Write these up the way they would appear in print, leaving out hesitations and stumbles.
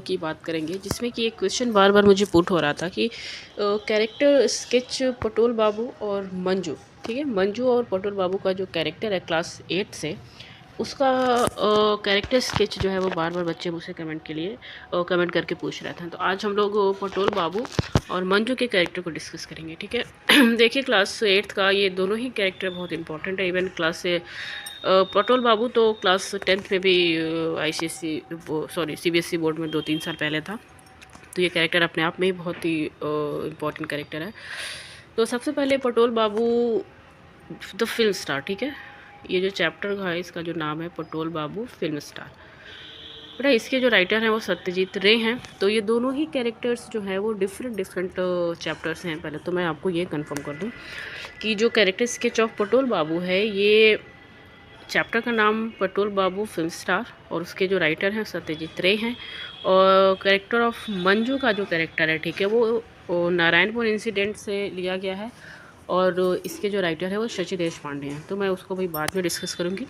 की बात करेंगे, जिसमें कि एक क्वेश्चन बार बार मुझे पुट हो रहा था कि कैरेक्टर स्केच पटोल बाबू और मंजू। ठीक है, मंजू और पटोल बाबू का जो कैरेक्टर है क्लास 8 से, उसका कैरेक्टर स्केच जो है वो बार बार बच्चे मुझसे कमेंट के लिए कमेंट करके पूछ रहे थे। तो आज हम लोग पटोल बाबू और मंजू के कैरेक्टर को डिस्कस करेंगे। ठीक है देखिए, क्लास 8 का ये दोनों ही कैरेक्टर बहुत इंपॉर्टेंट है। इवन क्लास पटोल बाबू तो क्लास 10th में भी आईसीएससी सॉरी सीबीएसई बोर्ड में 2-3 साल पहले था। तो ये कैरेक्टर अपने आप में ही बहुत ही इम्पोर्टेंट कैरेक्टर है। तो सबसे पहले पटोल बाबू द फिल्म स्टार। ठीक है, ये जो चैप्टर का है इसका जो नाम है पटोल बाबू फिल्म स्टार। बेटा इसके जो राइटर हैं वो सत्यजीत रे हैं। तो ये दोनों ही कैरेक्टर्स जो हैं वो डिफरेंट चैप्टर्स हैं। पहले तो मैं आपको ये कंफर्म कर दूं कि जो कैरेक्टर स्केच ऑफ पटोल बाबू है, ये चैप्टर का नाम पटोल बाबू फिल्म स्टार, और उसके जो राइटर हैं सत्यजीत रे हैं। और कैरेक्टर ऑफ मंजू का जो कैरेक्टर है, ठीक है, वो नारायणपुर इंसिडेंट से लिया गया है, और इसके जो राइटर है वो शशि देश पांडे हैं। तो मैं उसको भी बाद में डिस्कस करूँगी,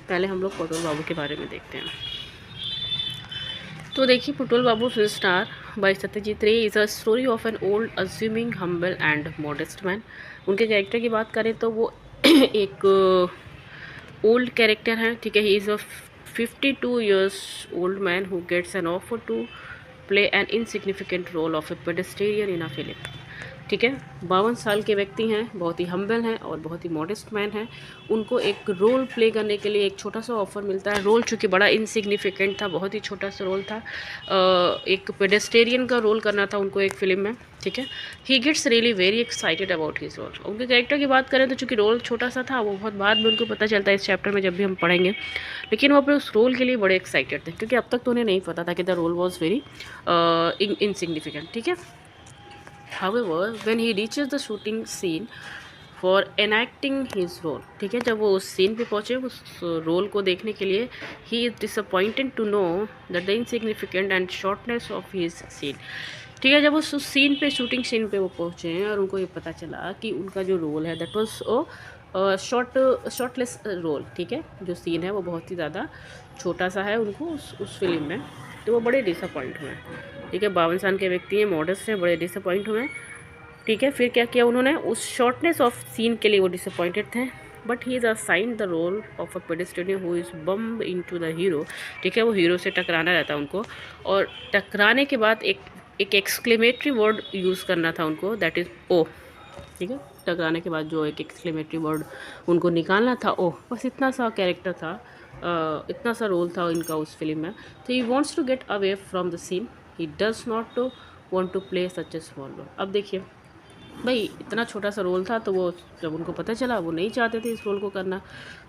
पहले हम लोग पटोल बाबू के बारे में देखते हैं। तो देखिए, Patol Babu film star by Satyajit Ray is a story of an old assuming humble and modest man. उनके कैरेक्टर की बात करें तो वो एक ओल्ड कैरेक्टर है। ठीक है, he is a 52 years old man who gets an offer to play an insignificant role of a pedestrian in a film। ठीक है, 52 साल के व्यक्ति हैं, बहुत ही हम्बल हैं और बहुत ही मॉडेस्ट मैन हैं। उनको एक रोल प्ले करने के लिए एक छोटा सा ऑफर मिलता है। रोल चूँकि बड़ा इनसिग्निफिकेंट था, बहुत ही छोटा सा रोल था, एक पेडेस्टेरियन का रोल करना था उनको एक फ़िल्म में। ठीक है, he gets really very excited about his role. उनके कैरेक्टर की बात करें तो चूँकि रोल छोटा सा था, वो बहुत बाद में उनको पता चलता है इस चैप्टर में जब भी हम पढ़ेंगे, लेकिन वो अपने उस रोल के लिए बड़े एक्साइटेड थे, क्योंकि अब तक तो उन्हें नहीं पता था कि the role was very insignificant. ठीक है, However, when he reaches the shooting scene for enacting his role, ठीक है, जब वो उस सीन पे पहुँचे उस रोल को देखने के लिए, he is disappointed to know that the insignificant and shortness of his scene। ठीक है, जब उस सीन पे शूटिंग सीन पे वो पहुँचे हैं और उनको ये पता चला कि उनका जो रोल है दैट वाज शॉर्टलेस रोल। ठीक है, जो सीन है वो बहुत ही ज़्यादा छोटा सा है उनको उस फिल्म में, तो वो बड़े डिसअपॉइंट हुए। ठीक है, 52 साल के व्यक्ति हैं, मॉडर्स हैं, बड़े डिसअपॉइंट हुए। ठीक है, फिर क्या किया उन्होंने, उस शॉर्टनेस ऑफ सीन के लिए वो डिसअपॉइंटेड थे, but he is assigned the role of a pedestrian who is bump into the hero. ठीक है, वो हीरो से टकराना रहता है उनको, और टकराने के बाद एक एक्सक्लेमेटरी वर्ड यूज़ करना था उनको, दैट इज़ ओ। ठीक है, टकराने के बाद जो एक एक्सक्लेमेटरी वर्ड उनको निकालना था, ओ। बस इतना सा कैरेक्टर था, इतना सा रोल था इनका उस फिल्म में। तो he wants to get away from the scene, he does not want to play such a small role. अब देखिए भाई, इतना छोटा सा रोल था, तो वो जब उनको पता चला वो नहीं चाहते थे इस रोल को करना,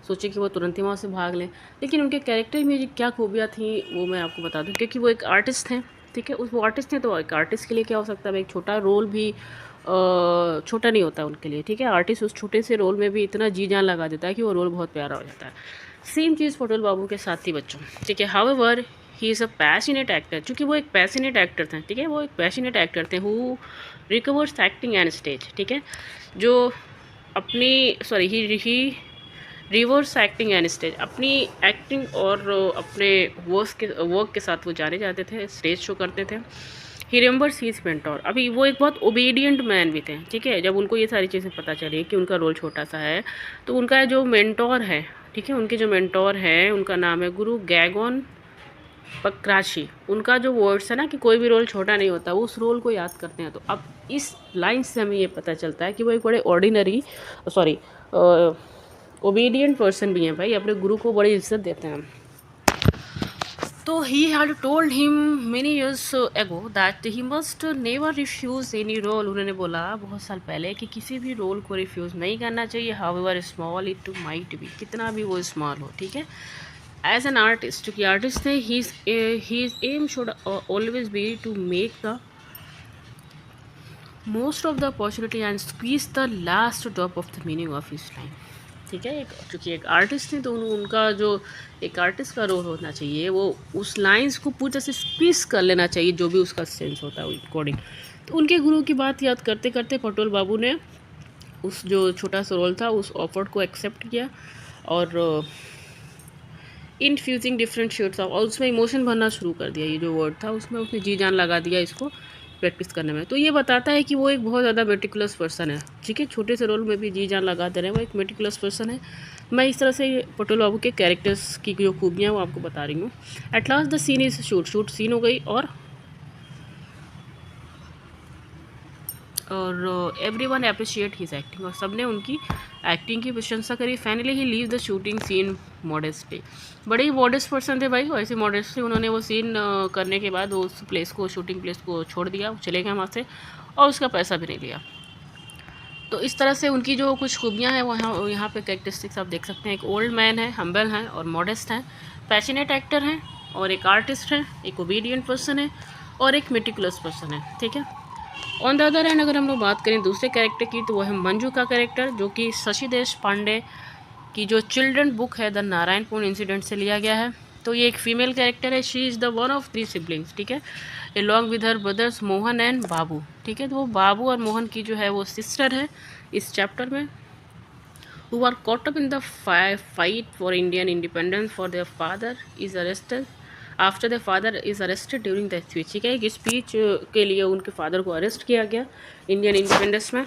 सोचे कि वो तुरंत ही वहाँ से भाग लें। लेकिन उनके कैरेक्टर में क्या खूबियाँ थी वो मैं आपको बता दूँ, क्योंकि वो एक आर्टिस्ट हैं। ठीक है, वो आर्टिस्ट हैं, तो एक आर्टिस्ट के लिए क्या हो सकता है, एक छोटा रोल भी छोटा नहीं होता उनके लिए। ठीक है, आर्टिस्ट उस छोटे से रोल में भी इतना जी जान लगा देता है कि वो रोल बहुत प्यारा हो जाता है। सेम चीज़ पटोल बाबू के साथ ही बच्चों। ठीक है, however he is a passionate actor, चूँकि वो एक पैशनेट एक्टर थे। ठीक है, वो एक पैशनेट एक्टर थे who recovers acting and stage. ठीक है, जो अपनी ही रिवर्स एक्टिंग एंड स्टेज, अपनी एक्टिंग और अपने वर्क के साथ वो जाने जाते थे, स्टेज शो करते थे। ही रिमेंबर्स हीज मेंटोर, अभी वो एक बहुत ओबीडियंट मैन भी थे। ठीक है, जब उनको ये सारी चीज़ें पता चली कि उनका रोल छोटा सा है, तो उनका जो मेंटोर है, ठीक है, उनके जो मेंटोर हैं उनका नाम है गुरु गैगोन पक्राशी। उनका जो वर्ड्स है ना कि कोई भी रोल छोटा नहीं होता, वो उस रोल को याद करते हैं। तो अब इस लाइन से हमें ये पता चलता है कि वो एक बड़े ऑर्डिनरी ओबीडियंट पर्सन भी हैं भाई, अपने गुरु को बड़ी इज्जत देते हैं। तो he had told him many years ago that he must never refuse any role. उन्होंने बोला बहुत साल पहले कि किसी भी रोल को रिफ्यूज़ नहीं करना चाहिए, however small it might be, कितना भी वो स्मॉल हो। ठीक है, एज एन आर्टिस्ट, क्योंकि आर्टिस्ट थे, his aim should always be to make the most of the opportunity and squeeze the last drop of the meaning of his time. ठीक है, क्योंकि एक आर्टिस्ट थे, तो उनका जो एक आर्टिस्ट का रोल होना चाहिए, वो उस लाइंस को पूरी तरह से स्क्वीज कर लेना चाहिए, जो भी उसका सेंस होता है अकॉर्डिंग। तो उनके गुरु की बात याद करते करते पटोल बाबू ने उस जो छोटा सा रोल था उस ऑफर को एक्सेप्ट किया और इनफ्यूजिंग डिफरेंट शेड्स ऑफ, और उसमें इमोशन भरना शुरू कर दिया। ये जो वर्ड था उसमें उसने जी जान लगा दिया इसको प्रैक्टिस करने में। तो ये बताता है कि वो एक बहुत ज़्यादा मेटिकुलस पर्सन है। ठीक है, छोटे से रोल में भी जी जान लगा दे रहे हैं, वो एक मेटिकुलस पर्सन है। मैं इस तरह से पटेल बाबू के कैरेक्टर्स की जो खूबियाँ वो आपको बता रही हूँ। At last the scene is shoot scene हो गई और everyone appreciate his acting, और सबने उनकी एक्टिंग की प्रशंसा करी। Finally he leave the shooting scene modestly. बड़े ही मॉडेस्ट पर्सन थे भाई, ऐसे मॉडेस्टली उन्होंने वो सीन करने के बाद उस प्लेस को, शूटिंग प्लेस को छोड़ दिया, चले गए वहाँ से और उसका पैसा भी नहीं लिया। तो इस तरह से उनकी जो कुछ खूबियाँ हैं वहाँ यहाँ पे कैरेक्टरिस्टिक्स आप देख सकते हैं। एक ओल्ड मैन है, हम्बल हैं और मॉडेस्ट हैं, पैशनेट एक्टर हैं और एक आर्टिस्ट है, एक ओबीडियंट पर्सन है और एक मेटिकुलस पर्सन है। ठीक है, ऑन द अदर हैंड अगर हम लोग बात करें दूसरे कैरेक्टर की तो वो है मंजू का कैरेक्टर, जो कि शशि देश पांडे की जो चिल्ड्रन बुक है द नारायणपुर इंसिडेंट से लिया गया है। तो ये एक फीमेल कैरेक्टर है। She is the one of 3 siblings. ठीक है, along with her brothers Mohan and Babu. ठीक है, तो वो बाबू और मोहन की जो है वो सिस्टर है इस चैप्टर में, who are caught up in the fight for Indian independence for their father is arrested after their father is arrested during the speech। ठीक है, एक स्पीच के लिए उनके फादर को अरेस्ट किया गया इंडियन इंडिपेंडेंस में।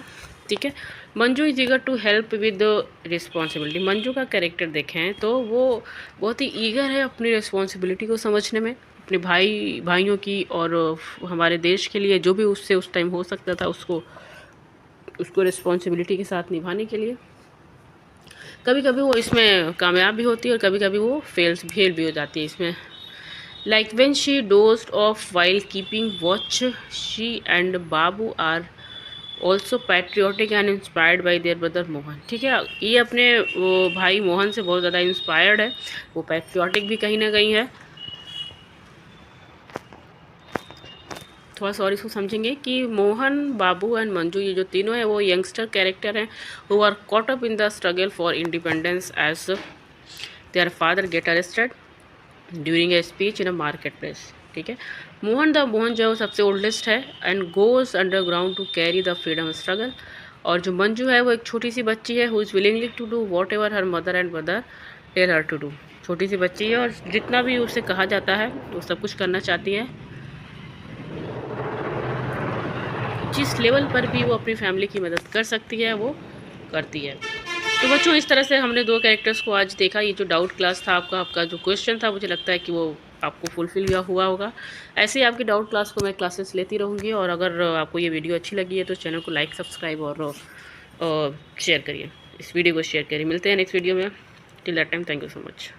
ठीक है, Manju is eager to help with responsibility. Manju का कैरेक्टर देखें तो वो बहुत ही ईगर है अपनी रिस्पॉन्सिबिलिटी को समझने में, अपने भाइयों की और हमारे देश के लिए जो भी उससे उस टाइम हो सकता था उसको रिस्पॉन्सिबिलिटी के साथ निभाने के लिए। कभी कभी वो इसमें कामयाब भी होती है और कभी कभी वो फेल भी हो जाती है इसमें। Like when she dozed off while keeping watch, she and Babu are also patriotic and inspired by their brother Mohan. ठीक है, ये अपने वो भाई मोहन से बहुत ज़्यादा इंस्पायर्ड है, वो पैट्रियोटिक भी कहीं ना कहीं है। थोड़ा सा और इसको समझेंगे कि मोहन, बाबू एंड मंजू ये जो तीनों हैं वो यंगस्टर कैरेक्टर हैं who are caught up in the struggle for independence as their father get arrested during a speech in a market place. ठीक है, मोहन जो है वो सबसे ओल्डेस्ट है and goes underground to carry the freedom struggle. और जो मंजू है वो एक छोटी सी बच्ची है who is willingly to do whatever her mother and brother tell her to do. छोटी सी बच्ची है और जितना भी उसे कहा जाता है वो सब कुछ करना चाहती है, जिस लेवल पर भी वो अपनी फैमिली की मदद कर सकती है वो करती है। तो बच्चों इस तरह से हमने 2 कैरेक्टर्स को आज देखा। ये जो डाउट क्लास था आपका जो क्वेश्चन था मुझे लगता है कि वो आपको फुलफिल हुआ होगा। ऐसे ही आपकी डाउट क्लास को मैं क्लासेस लेती रहूँगी, और अगर आपको ये वीडियो अच्छी लगी है तो चैनल को लाइक, सब्सक्राइब और शेयर करिए, इस वीडियो को शेयर करिए। मिलते हैं नेक्स्ट वीडियो में। Till that time, thank you so much.